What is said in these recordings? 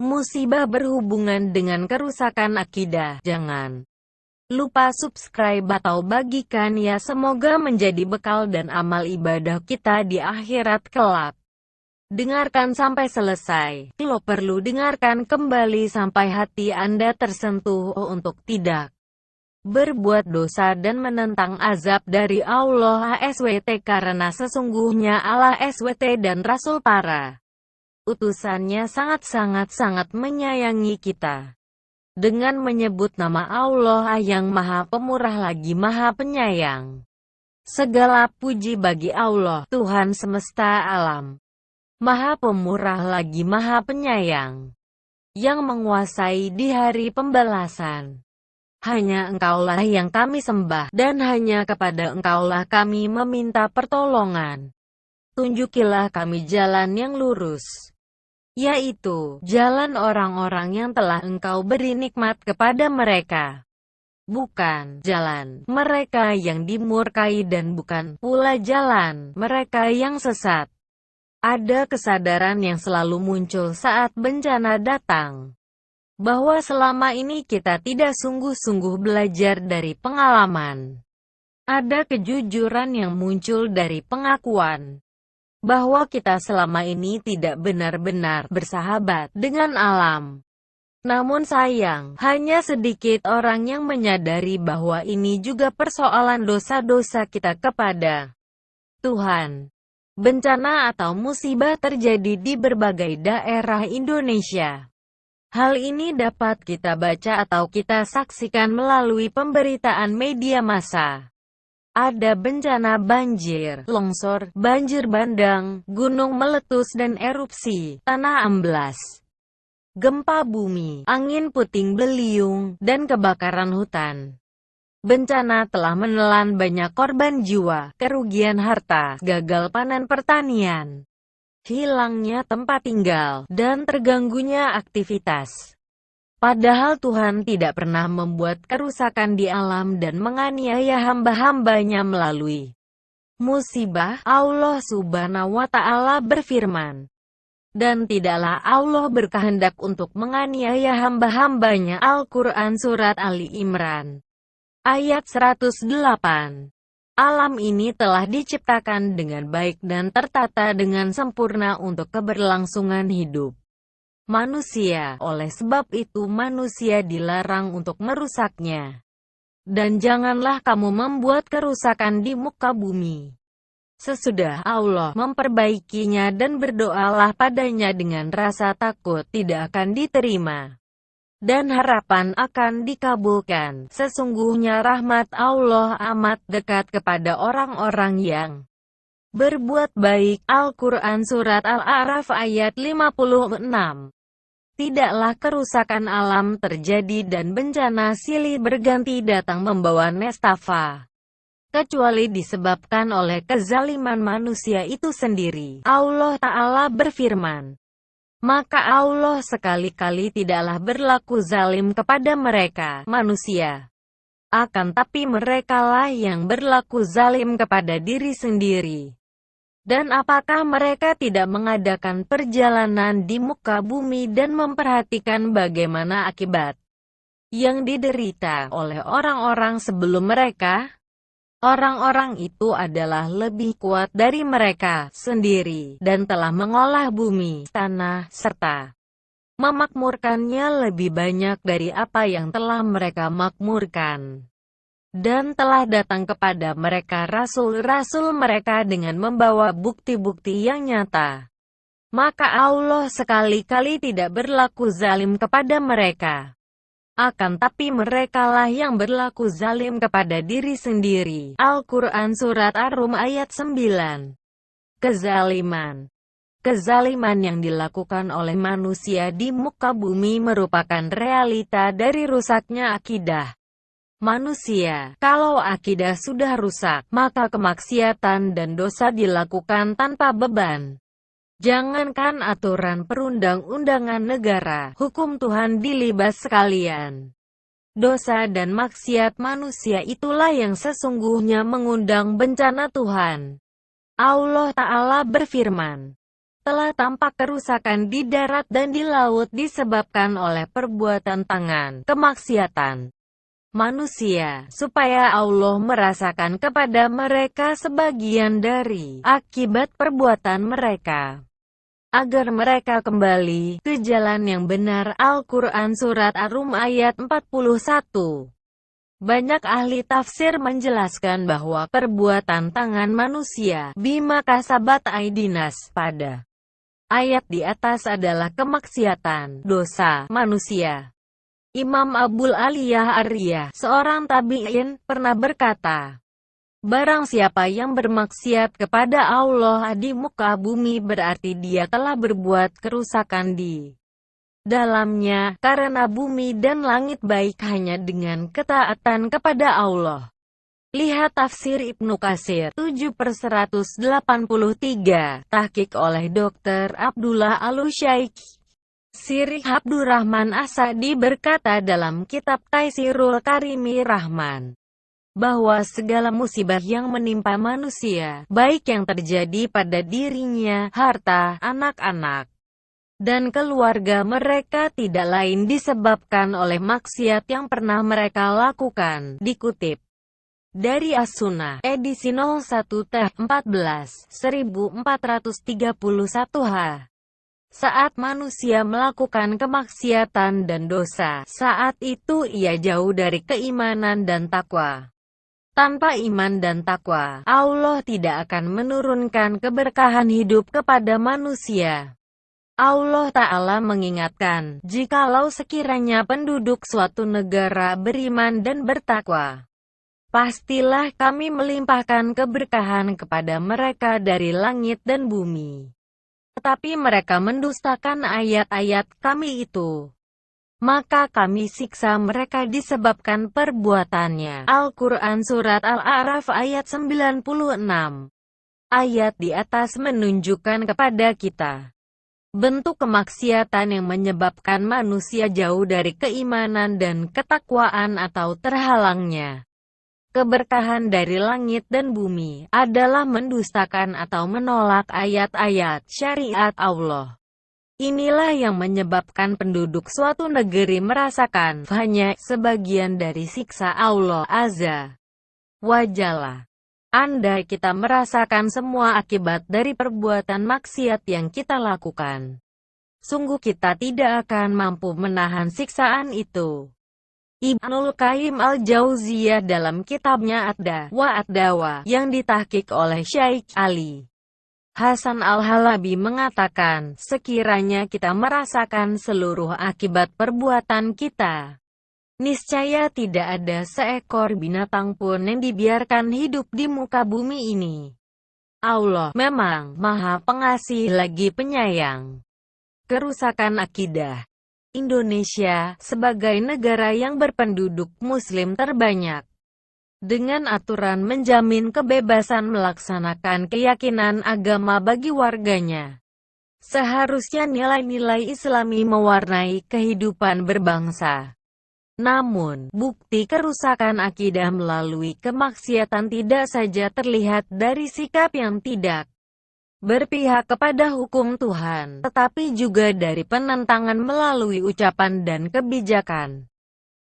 Musibah berhubungan dengan kerusakan akidah. Jangan lupa subscribe atau bagikan ya, semoga menjadi bekal dan amal ibadah kita di akhirat kelak. Dengarkan sampai selesai. Lo perlu dengarkan kembali sampai hati Anda tersentuh untuk tidak berbuat dosa dan menentang azab dari Allah SWT, karena sesungguhnya Allah SWT dan Rasul para utusannya sangat menyayangi kita. Dengan menyebut nama Allah yang Maha Pemurah lagi Maha Penyayang. Segala puji bagi Allah, Tuhan semesta alam. Maha Pemurah lagi Maha Penyayang, yang menguasai di hari pembalasan. Hanya Engkaulah yang kami sembah, dan hanya kepada Engkaulah kami meminta pertolongan. Tunjukilah kami jalan yang lurus, yaitu jalan orang-orang yang telah Engkau beri nikmat kepada mereka. Bukan jalan mereka yang dimurkai dan bukan pula jalan mereka yang sesat. Ada kesadaran yang selalu muncul saat bencana datang, bahwa selama ini kita tidak sungguh-sungguh belajar dari pengalaman. Ada kejujuran yang muncul dari pengakuan bahwa kita selama ini tidak benar-benar bersahabat dengan alam. Namun sayang, hanya sedikit orang yang menyadari bahwa ini juga persoalan dosa-dosa kita kepada Tuhan. Bencana atau musibah terjadi di berbagai daerah Indonesia. Hal ini dapat kita baca atau kita saksikan melalui pemberitaan media massa. Ada bencana banjir, longsor, banjir bandang, gunung meletus dan erupsi, tanah amblas, gempa bumi, angin puting beliung, dan kebakaran hutan. Bencana telah menelan banyak korban jiwa, kerugian harta, gagal panen pertanian, hilangnya tempat tinggal, dan terganggunya aktivitas. Padahal Tuhan tidak pernah membuat kerusakan di alam dan menganiaya hamba-hambanya melalui musibah. Allah Subhanahu wa Ta'ala berfirman, dan tidaklah Allah berkehendak untuk menganiaya hamba-hambanya. Al-Quran Surat Ali Imran ayat 108. Alam ini telah diciptakan dengan baik dan tertata dengan sempurna untuk keberlangsungan hidup manusia. Oleh sebab itu manusia dilarang untuk merusaknya. Dan janganlah kamu membuat kerusakan di muka bumi. Sesudah Allah memperbaikinya dan berdoalah padanya dengan rasa takut tidak akan diterima dan harapan akan dikabulkan. Sesungguhnya rahmat Allah amat dekat kepada orang-orang yang berbuat baik. Al-Quran Surat Al-A'raf ayat 56. Tidaklah kerusakan alam terjadi dan bencana silih berganti datang membawa nestapa, kecuali disebabkan oleh kezaliman manusia itu sendiri. Allah Ta'ala berfirman, maka Allah sekali-kali tidaklah berlaku zalim kepada mereka, manusia. Akan tapi merekalah yang berlaku zalim kepada diri sendiri. Dan apakah mereka tidak mengadakan perjalanan di muka bumi dan memperhatikan bagaimana akibat yang diderita oleh orang-orang sebelum mereka? Orang-orang itu adalah lebih kuat dari mereka sendiri, dan telah mengolah bumi, tanah, serta memakmurkannya lebih banyak dari apa yang telah mereka makmurkan. Dan telah datang kepada mereka rasul-rasul mereka dengan membawa bukti-bukti yang nyata. Maka Allah sekali-kali tidak berlaku zalim kepada mereka. Akan tapi merekalah yang berlaku zalim kepada diri sendiri. Al-Quran Surat Ar-Rum ayat 9. Kezaliman. Kezaliman yang dilakukan oleh manusia di muka bumi merupakan realita dari rusaknya akidah manusia. Kalau akidah sudah rusak, maka kemaksiatan dan dosa dilakukan tanpa beban. Jangankan aturan perundang-undangan negara, hukum Tuhan dilibas sekalian. Dosa dan maksiat manusia itulah yang sesungguhnya mengundang bencana Tuhan. Allah Ta'ala berfirman, telah tampak kerusakan di darat dan di laut disebabkan oleh perbuatan tangan, kemaksiatan manusia, supaya Allah merasakan kepada mereka sebagian dari akibat perbuatan mereka, agar mereka kembali ke jalan yang benar. Al-Quran Surat Ar-Rum ayat 41. Banyak ahli tafsir menjelaskan bahwa perbuatan tangan manusia, bima kasabat aidinas, pada ayat di atas adalah kemaksiatan, dosa, manusia. Imam Abul Aliyah Ar-Riyah, seorang tabi'in, pernah berkata, barang siapa yang bermaksiat kepada Allah di muka bumi berarti dia telah berbuat kerusakan di dalamnya, karena bumi dan langit baik hanya dengan ketaatan kepada Allah. Lihat tafsir Ibnu Katsir 7/183, tahqiq oleh Dr. Abdullah Al-Syaikh. Syirih Abdurrahman As-Sa'di berkata dalam kitab Taisirul Karimi Rahman, bahwa segala musibah yang menimpa manusia, baik yang terjadi pada dirinya, harta, anak-anak, dan keluarga mereka, tidak lain disebabkan oleh maksiat yang pernah mereka lakukan. Dikutip dari As-Sunnah, edisi 01/14, 1431 H. Saat manusia melakukan kemaksiatan dan dosa, saat itu ia jauh dari keimanan dan takwa. Tanpa iman dan takwa, Allah tidak akan menurunkan keberkahan hidup kepada manusia. Allah Ta'ala mengingatkan, jikalau sekiranya penduduk suatu negara beriman dan bertakwa, pastilah kami melimpahkan keberkahan kepada mereka dari langit dan bumi. Tetapi mereka mendustakan ayat-ayat kami itu, maka kami siksa mereka disebabkan perbuatannya. Al-Quran Surat Al-A'raf ayat 96. Ayat di atas menunjukkan kepada kita bentuk kemaksiatan yang menyebabkan manusia jauh dari keimanan dan ketakwaan atau terhalangnya keberkahan dari langit dan bumi, adalah mendustakan atau menolak ayat-ayat syariat Allah. Inilah yang menyebabkan penduduk suatu negeri merasakan hanya sebagian dari siksa Allah Azza wa Jalla. Andai kita merasakan semua akibat dari perbuatan maksiat yang kita lakukan, sungguh kita tidak akan mampu menahan siksaan itu. Ibnul Qayyim Al-Jauziyah dalam kitabnya Ad-Da wa Ad-Dawa yang ditahqiq oleh Syaikh Ali Hasan Al-Halabi mengatakan, sekiranya kita merasakan seluruh akibat perbuatan kita, niscaya tidak ada seekor binatang pun yang dibiarkan hidup di muka bumi ini. Allah memang Maha Pengasih lagi Penyayang. Kerusakan akidah. Indonesia, sebagai negara yang berpenduduk muslim terbanyak, dengan aturan menjamin kebebasan melaksanakan keyakinan agama bagi warganya, seharusnya nilai-nilai Islami mewarnai kehidupan berbangsa. Namun, bukti kerusakan akidah melalui kemaksiatan tidak saja terlihat dari sikap yang tidak berpihak kepada hukum Tuhan, tetapi juga dari penentangan melalui ucapan dan kebijakan.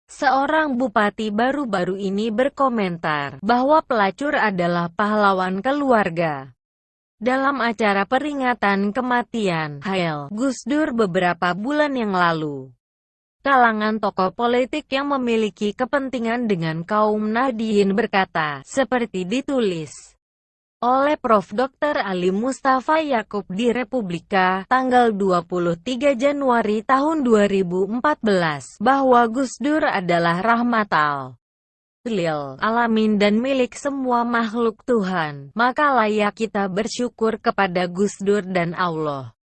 Seorang bupati baru-baru ini berkomentar bahwa pelacur adalah pahlawan keluarga. Dalam acara peringatan kematian Hail Gus Dur beberapa bulan yang lalu, kalangan tokoh politik yang memiliki kepentingan dengan kaum Nahdliyin berkata, seperti ditulis oleh Prof. Dr. Ali Mustafa Yakub di Republika, tanggal 23 Januari tahun 2014, bahwa Gus Dur adalah rahmatal lil alamin dan milik semua makhluk Tuhan, maka layak kita bersyukur kepada Gus Dur dan Allah.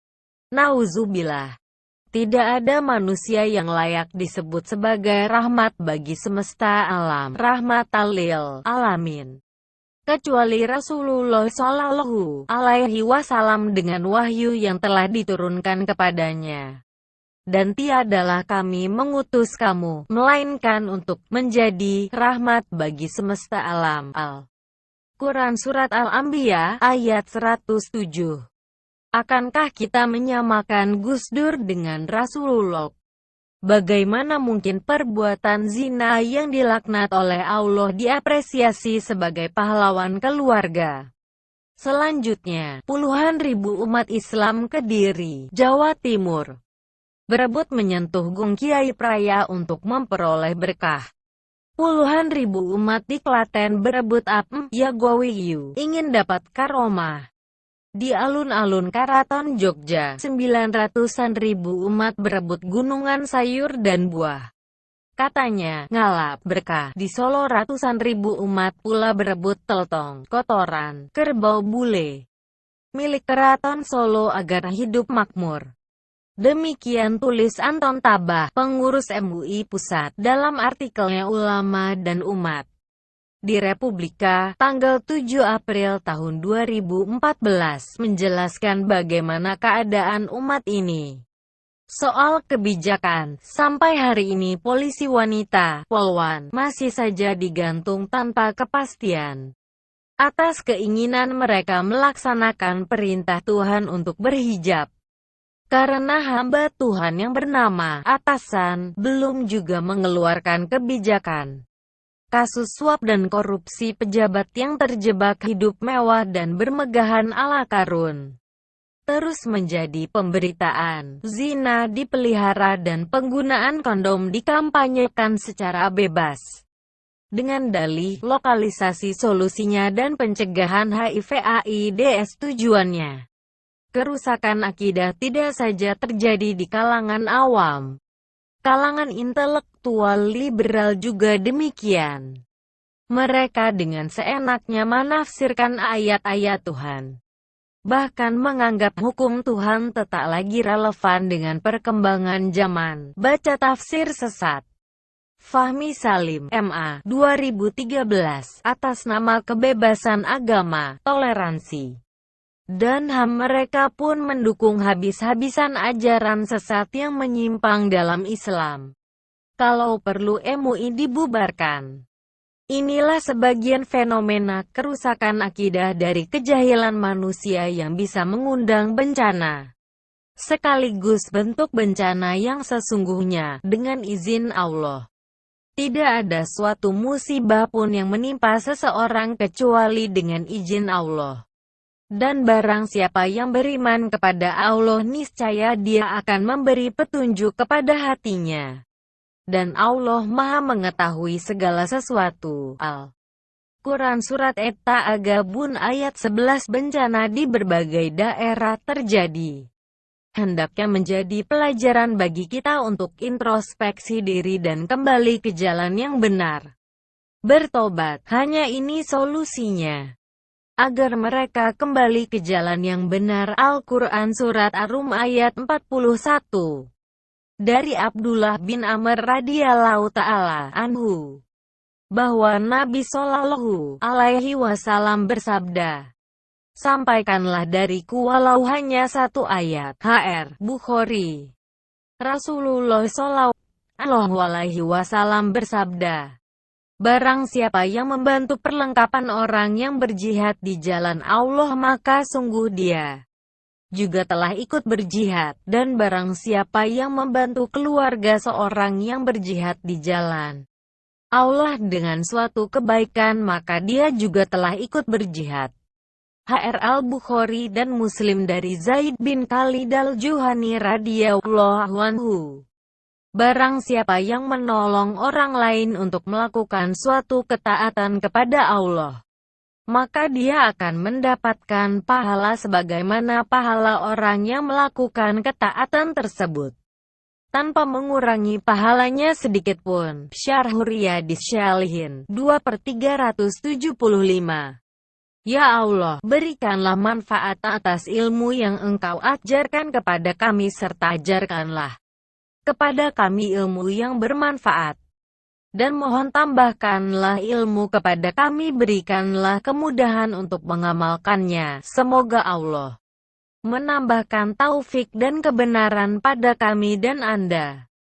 Nauzubillah. Tidak ada manusia yang layak disebut sebagai rahmat bagi semesta alam, rahmatal lil alamin, kecuali Rasulullah Shallallahu Alaihi Wasallam dengan wahyu yang telah diturunkan kepadanya. Dan tiadalah kami mengutus kamu, melainkan untuk menjadi rahmat bagi semesta alam. Al-Quran Surat Al-Anbiya, ayat 107. Akankah kita menyamakan Gus Dur dengan Rasulullah? Bagaimana mungkin perbuatan zina yang dilaknat oleh Allah diapresiasi sebagai pahlawan keluarga? Selanjutnya, puluhan ribu umat Islam Kediri, Jawa Timur, berebut menyentuh Gung Kiai Praya untuk memperoleh berkah. Puluhan ribu umat di Klaten berebut Yagwawiyu, ingin dapat karomah. Di alun-alun Karaton Jogja, 900-an ribu umat berebut gunungan sayur dan buah. Katanya, ngalap berkah. Di Solo ratusan ribu umat pula berebut teltong, kotoran, kerbau bule, milik Keraton Solo agar hidup makmur. Demikian tulis Anton Tabah, pengurus MUI Pusat, dalam artikelnya Ulama dan Umat di Republika, tanggal 7 April tahun 2014, menjelaskan bagaimana keadaan umat ini. Soal kebijakan, sampai hari ini polisi wanita, Polwan, masih saja digantung tanpa kepastian atas keinginan mereka melaksanakan perintah Tuhan untuk berhijab. Karena hamba Tuhan yang bernama atasan belum juga mengeluarkan kebijakan. Kasus suap dan korupsi pejabat yang terjebak hidup mewah dan bermegahan ala karun terus menjadi pemberitaan. Zina dipelihara dan penggunaan kondom dikampanyekan secara bebas. Dengan dalih, lokalisasi solusinya dan pencegahan HIV/AIDS tujuannya. Kerusakan akidah tidak saja terjadi di kalangan awam. Kalangan intelektual liberal juga demikian. Mereka dengan seenaknya menafsirkan ayat-ayat Tuhan. Bahkan menganggap hukum Tuhan tak lagi relevan dengan perkembangan zaman. Baca tafsir sesat. Fahmi Salim, MA, 2013, atas nama kebebasan agama, toleransi, dan HAM. Mereka pun mendukung habis-habisan ajaran sesat yang menyimpang dalam Islam. Kalau perlu MUI dibubarkan. Inilah sebagian fenomena kerusakan akidah dari kejahilan manusia yang bisa mengundang bencana. Sekaligus bentuk bencana yang sesungguhnya, dengan izin Allah. Tidak ada suatu musibah pun yang menimpa seseorang kecuali dengan izin Allah. Dan barang siapa yang beriman kepada Allah niscaya Dia akan memberi petunjuk kepada hatinya. Dan Allah Maha mengetahui segala sesuatu. Al-Quran Surat At-Ta'agabun ayat 11. Bencana di berbagai daerah terjadi. Hendaknya menjadi pelajaran bagi kita untuk introspeksi diri dan kembali ke jalan yang benar. Bertobat, hanya ini solusinya. Agar mereka kembali ke jalan yang benar. Al-Quran Surat Ar-Rum ayat 41. Dari Abdullah bin Amr radhiyallahu ta'ala anhu, bahwa Nabi Shallallahu alaihi wasallam bersabda, sampaikanlah dariku walau hanya satu ayat. HR Bukhari. Rasulullah Shallallahu alaihi wasallam bersabda, barang siapa yang membantu perlengkapan orang yang berjihad di jalan Allah maka sungguh dia juga telah ikut berjihad, dan barang siapa yang membantu keluarga seorang yang berjihad di jalan Allah dengan suatu kebaikan maka dia juga telah ikut berjihad. HR Al-Bukhari dan Muslim dari Zaid bin Khalid Al-Juhani radhiyallahu anhu. Barang siapa yang menolong orang lain untuk melakukan suatu ketaatan kepada Allah, maka dia akan mendapatkan pahala sebagaimana pahala orang yang melakukan ketaatan tersebut, tanpa mengurangi pahalanya sedikitpun. Syarh Riyadhis Shalihin 2/375. Ya Allah, berikanlah manfaat atas ilmu yang Engkau ajarkan kepada kami serta ajarkanlah kepada kami ilmu yang bermanfaat. Dan mohon tambahkanlah ilmu kepada kami, berikanlah kemudahan untuk mengamalkannya. Semoga Allah menambahkan taufik dan kebenaran pada kami dan Anda.